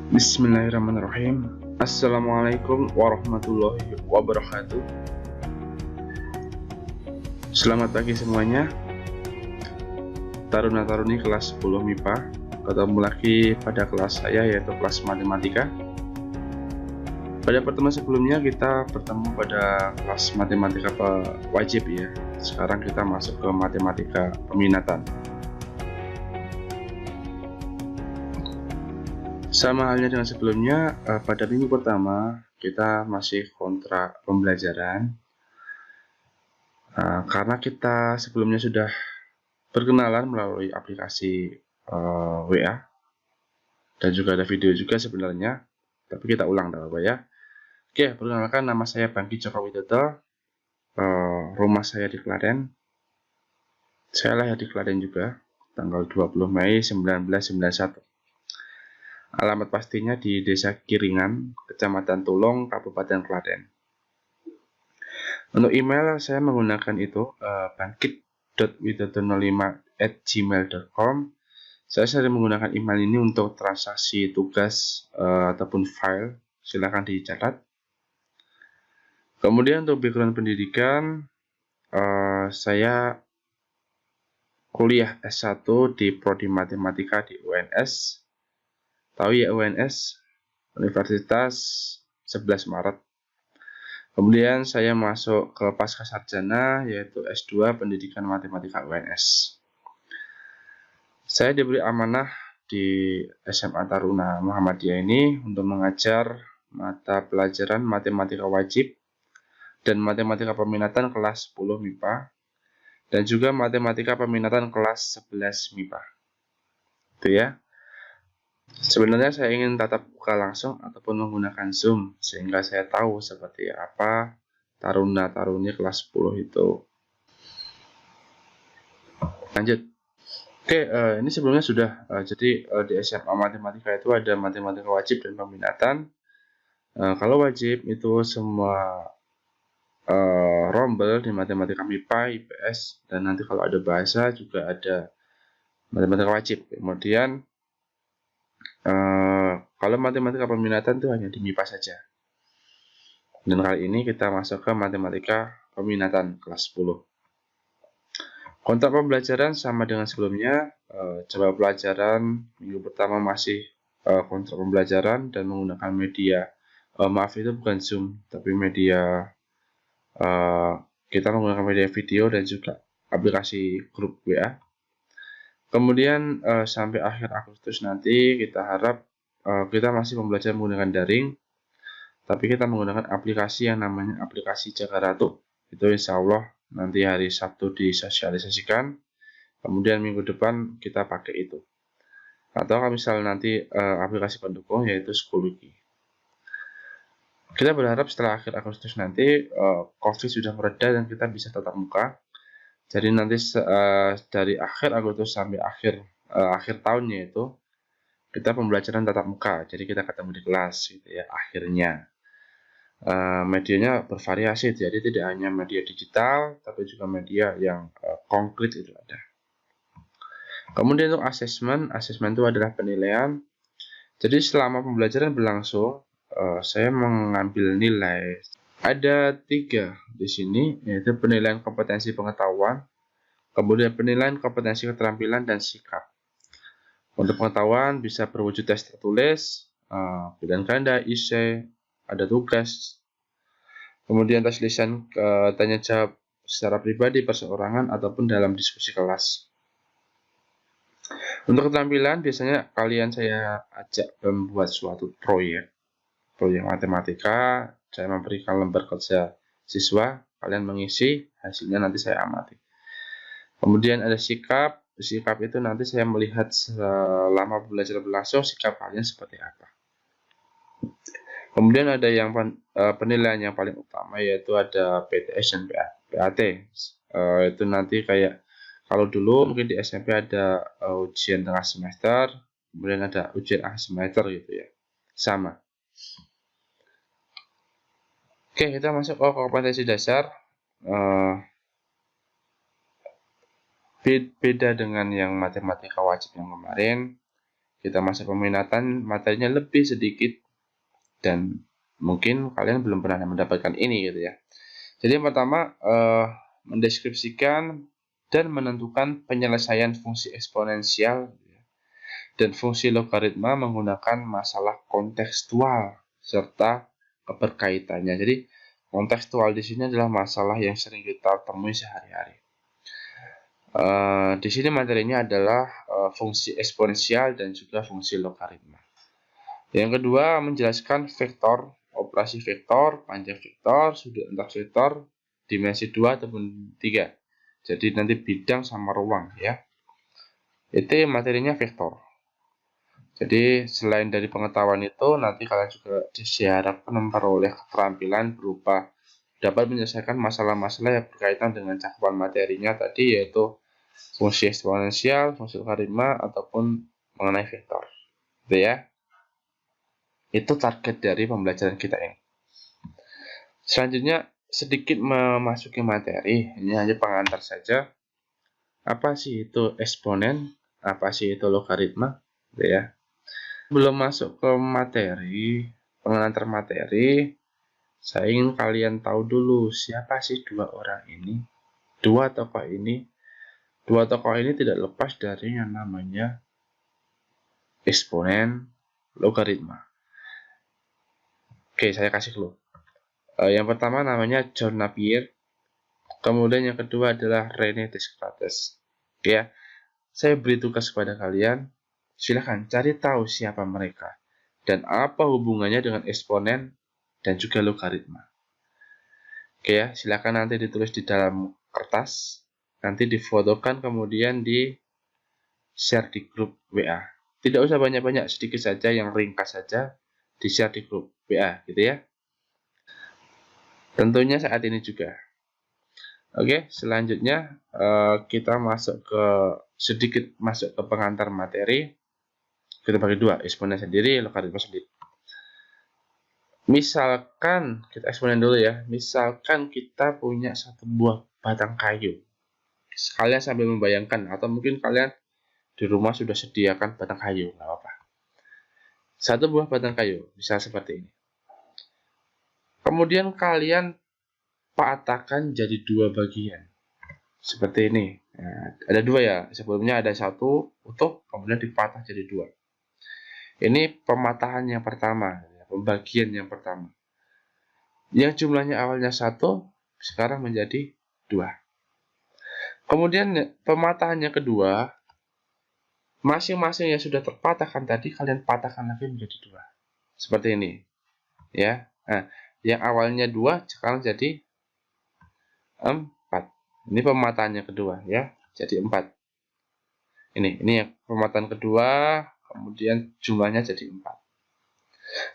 Bismillahirrahmanirrahim. Assalamualaikum warahmatullahi wabarakatuh. Selamat pagi semuanya, taruna-taruni kelas 10 MIPA. Ketemu lagi pada kelas saya, yaitu kelas matematika. Pada pertemuan sebelumnya kita bertemu pada kelas matematika wajib ya. Sekarang kita masuk ke matematika peminatan. Sama halnya dengan sebelumnya, pada minggu pertama kita masih kontrak pembelajaran. Karena kita sebelumnya sudah berkenalan melalui aplikasi WA dan juga ada video juga sebenarnya, tapi kita ulang Bapak ya. Oke, perkenalkan, nama saya Bangki Joko Widodo. Rumah saya di Klaten. Saya lahir di Klaten juga, tanggal 20 Mei 1991. Alamat pastinya di Desa Kiringan, Kecamatan Tulung, Kabupaten Klaten. Untuk email saya menggunakan itu bangkit.widodo05@gmail.com. Saya sering menggunakan email ini untuk transaksi tugas ataupun file. Silakan dicatat. Kemudian untuk background pendidikan, saya kuliah S1 di Prodi Matematika di UNS. Tahu ya UNS, Universitas 11 Maret. Kemudian saya masuk ke Pascasarjana, yaitu S2 Pendidikan Matematika UNS. Saya diberi amanah di SMA Taruna Muhammadiyah ini untuk mengajar mata pelajaran matematika wajib dan matematika peminatan kelas 10 MIPA dan juga matematika peminatan kelas 11 MIPA. Itu ya. Sebenarnya saya ingin tatap muka langsung ataupun menggunakan Zoom sehingga saya tahu seperti apa taruna-taruni kelas 10 itu. Lanjut. Oke, ini sebelumnya sudah. Jadi di SMA Matematika itu ada matematika wajib dan peminatan. Kalau wajib itu semua rombel di matematika MIPA, IPS, dan nanti kalau ada bahasa juga ada matematika wajib. Kemudian kalau matematika peminatan itu hanya di MIPA saja. Dan kali ini kita masuk ke matematika peminatan kelas 10. Kontrak pembelajaran sama dengan sebelumnya. Coba pelajaran minggu pertama masih kontrak pembelajaran dan menggunakan media. Maaf, itu bukan Zoom, tapi media. Kita menggunakan media video dan juga aplikasi grup WA. Kemudian sampai akhir Agustus nanti kita harap kita masih pembelajaran menggunakan daring, tapi kita menggunakan aplikasi yang namanya aplikasi Jaga Ratu. Itu insya Allah nanti hari Sabtu disosialisasikan, kemudian minggu depan kita pakai itu. Atau kalau misalnya nanti aplikasi pendukung yaitu Schoology. Kita berharap setelah akhir Agustus nanti COVID sudah mereda dan kita bisa tatap muka. Jadi nanti dari akhir Agustus sampai akhir tahunnya itu kita pembelajaran tatap muka. Jadi kita ketemu di kelas gitu ya akhirnya. Medianya bervariasi, jadi tidak hanya media digital tapi juga media yang konkret itu ada. Kemudian untuk asesmen itu adalah penilaian. Jadi selama pembelajaran berlangsung saya mengambil nilai. Ada 3 di sini, yaitu penilaian kompetensi pengetahuan, kemudian penilaian kompetensi keterampilan dan sikap. Untuk pengetahuan bisa berwujud tes tertulis, pilihan ganda, essay, ada tugas, kemudian tes lisan, tanya jawab secara pribadi, perseorangan, ataupun dalam diskusi kelas. Untuk keterampilan biasanya saya ajak membuat suatu proyek matematika. Saya memberikan lembar kerja siswa, kalian mengisi, hasilnya nanti saya amati. Kemudian ada sikap itu nanti saya melihat selama pembelajaran berlangsung sikap kalian seperti apa. Kemudian ada yang penilaian yang paling utama, yaitu ada PTS dan PAT. Itu nanti kayak kalau dulu mungkin di SMP ada ujian tengah semester, kemudian ada ujian akhir semester gitu ya, sama. Oke, kita masuk ke kompetensi dasar. Beda dengan yang matematika wajib yang kemarin. kita masuk peminatan, materinya lebih sedikit dan mungkin kalian belum pernah mendapatkan ini gitu ya. Jadi yang pertama, mendeskripsikan dan menentukan penyelesaian fungsi eksponensial dan fungsi logaritma menggunakan masalah kontekstual serta keberkaitannya. Jadi kontekstual di sini adalah masalah yang sering kita temui sehari-hari. Di sini materinya adalah fungsi eksponensial dan juga fungsi logaritma. Yang kedua, menjelaskan vektor, operasi vektor, panjang vektor, sudut antar vektor, dimensi 2 ataupun 3. Jadi nanti bidang sama ruang ya. Itu materinya vektor. Jadi selain dari pengetahuan itu, nanti kalian juga diharapkan memperoleh keterampilan berupa dapat menyelesaikan masalah-masalah yang berkaitan dengan cakupan materinya tadi, yaitu fungsi eksponensial, fungsi logaritma, ataupun mengenai vektor. Gitu ya. Itu target dari pembelajaran kita ini. Selanjutnya, sedikit memasuki materi. Ini hanya pengantar saja. Apa sih itu eksponen? Apa sih itu logaritma? Gitu ya. Belum masuk ke materi, pengantar materi, saya ingin kalian tahu dulu siapa sih dua orang ini. Dua tokoh ini tidak lepas dari yang namanya eksponen, logaritma. Oke, saya kasih clue. Yang pertama namanya John Napier, kemudian yang kedua adalah René Descartes. Oke ya, saya beri tugas kepada kalian, silahkan cari tahu siapa mereka dan apa hubungannya dengan eksponen dan juga logaritma. Oke ya, silahkan nanti ditulis di dalam kertas, nanti difotokan kemudian di share di grup WA. Tidak usah banyak-banyak, sedikit saja yang ringkas saja di share di grup WA gitu ya. Tentunya saat ini juga. Oke, selanjutnya kita sedikit masuk ke pengantar materi. Kita bagi dua, eksponen sendiri, logaritma sendiri. Misalkan, kita eksponen dulu ya. Misalkan kita punya satu buah batang kayu. Kalian sambil membayangkan, atau mungkin kalian di rumah sudah sediakan batang kayu, nggak apa-apa. Satu buah batang kayu, bisa seperti ini. Kemudian kalian patahkan jadi dua bagian. Seperti ini. Nah, ada dua ya, sebelumnya ada satu utuh, kemudian dipatah jadi dua. Ini pematahan yang pertama, pembagian yang pertama. Yang jumlahnya awalnya 1, sekarang menjadi 2. Kemudian pematahan yang kedua, masing-masing yang sudah terpatahkan tadi, kalian patahkan lagi menjadi 2. Seperti ini. Ya. Nah, yang awalnya 2, sekarang jadi 4. Ini pematahan yang kedua ya, jadi 4. Ini yang pematahan kedua, kemudian jumlahnya jadi 4.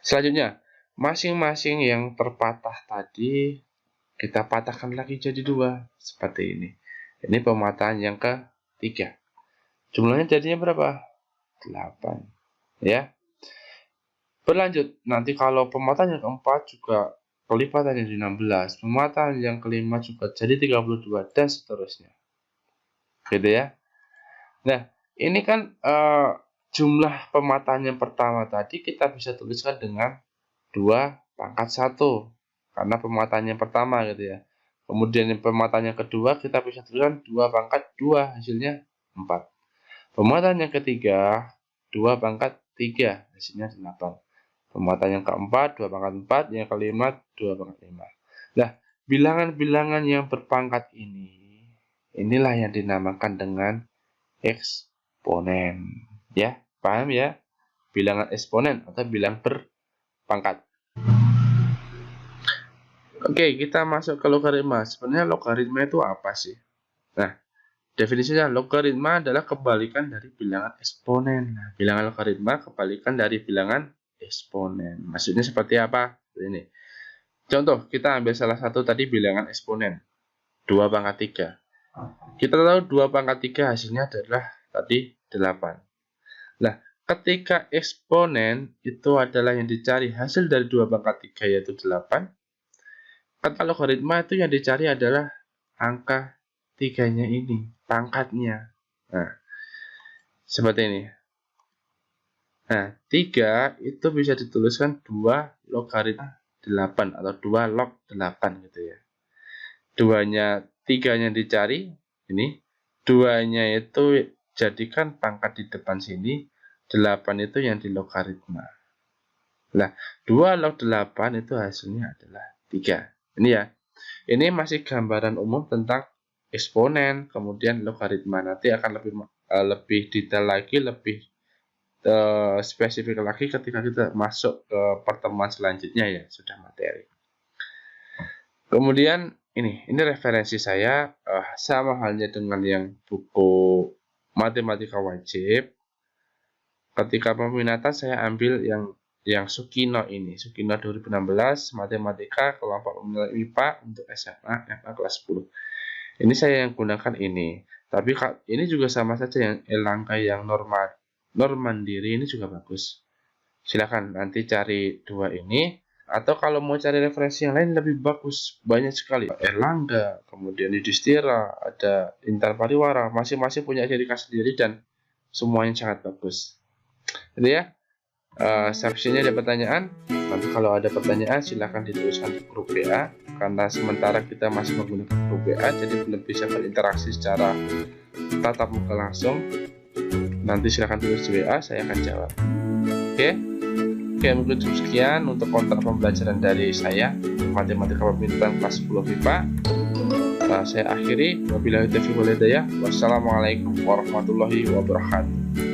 Selanjutnya, masing-masing yang terpatah tadi kita patahkan lagi jadi 2, seperti ini. Ini pematahan yang ketiga. Jumlahnya jadinya berapa? 8. Ya. Berlanjut, nanti kalau pematahan yang keempat juga kelipatan jadi 16, pematahan yang kelima juga jadi 32 dan seterusnya. Gitu ya. Nah, ini kan jumlah pematahan yang pertama tadi kita bisa tuliskan dengan 2 pangkat 1 karena pematahan yang pertama gitu ya. Kemudian pematahan yang kedua kita bisa tuliskan 2 pangkat 2 hasilnya 4. Pematahan yang ketiga 2 pangkat 3 hasilnya 8. Pematahan yang keempat 2 pangkat 4, yang kelima 2 pangkat 5. Nah, bilangan-bilangan yang berpangkat inilah yang dinamakan dengan eksponen. Ya, paham ya? Bilangan eksponen atau bilangan berpangkat. Oke, kita masuk ke logaritma. Sebenarnya logaritma itu apa sih? Nah, definisinya logaritma adalah kebalikan dari bilangan eksponen. Nah, bilangan logaritma kebalikan dari bilangan eksponen. Maksudnya seperti apa? Ini. Contoh, kita ambil salah satu tadi bilangan eksponen. 2 pangkat 3. Kita tahu 2 pangkat 3 hasilnya adalah tadi 8. Nah, ketika eksponen itu adalah yang dicari hasil dari 2 pangkat 3 yaitu 8. Kata logaritma itu yang dicari adalah angka 3-nya ini, pangkatnya. Nah, seperti ini. Nah, 3 itu bisa dituliskan 2 logaritma 8 atau 2 log 8 gitu ya. 3-nya dicari, ini 2-nya itu jadikan pangkat di depan sini, 8 itu yang di logaritma. Nah, 2 log 8 itu hasilnya adalah 3. Ini ya. Ini masih gambaran umum tentang eksponen, kemudian logaritma. Nanti akan lebih detail lagi, lebih spesifik lagi ketika kita masuk ke pertemuan selanjutnya ya, sudah materi. Kemudian ini referensi saya, sama halnya dengan yang buku matematika wajib. Ketika peminatan saya ambil yang Sukino ini, Sukino 2016 matematika kelompok MIPA untuk SMA kelas 10. Ini saya yang gunakan ini. Tapi ini juga sama saja, yang Erlangga yang Normandiri ini juga bagus. Silakan nanti cari 2 ini, atau kalau mau cari referensi yang lain lebih bagus, banyak sekali. Erlangga, kemudian Yudhistira, ada Intan Pariwara, masing-masing punya ciri khas sendiri dan semuanya sangat bagus. Jadi ya, seksinya ada pertanyaan. Nanti kalau ada pertanyaan silahkan dituliskan di grup WA. Karena sementara kita masih menggunakan grup WA, jadi belum bisa berinteraksi secara tatap muka langsung. Nanti silahkan tulis di WA, saya akan jawab. Oke, mungkin sekian untuk kontrak pembelajaran dari saya, matematika peminatan kelas 10 MIPA. Saya akhiri. Wabillahi taufiq wal hidayah. Wassalamualaikum warahmatullahi wabarakatuh.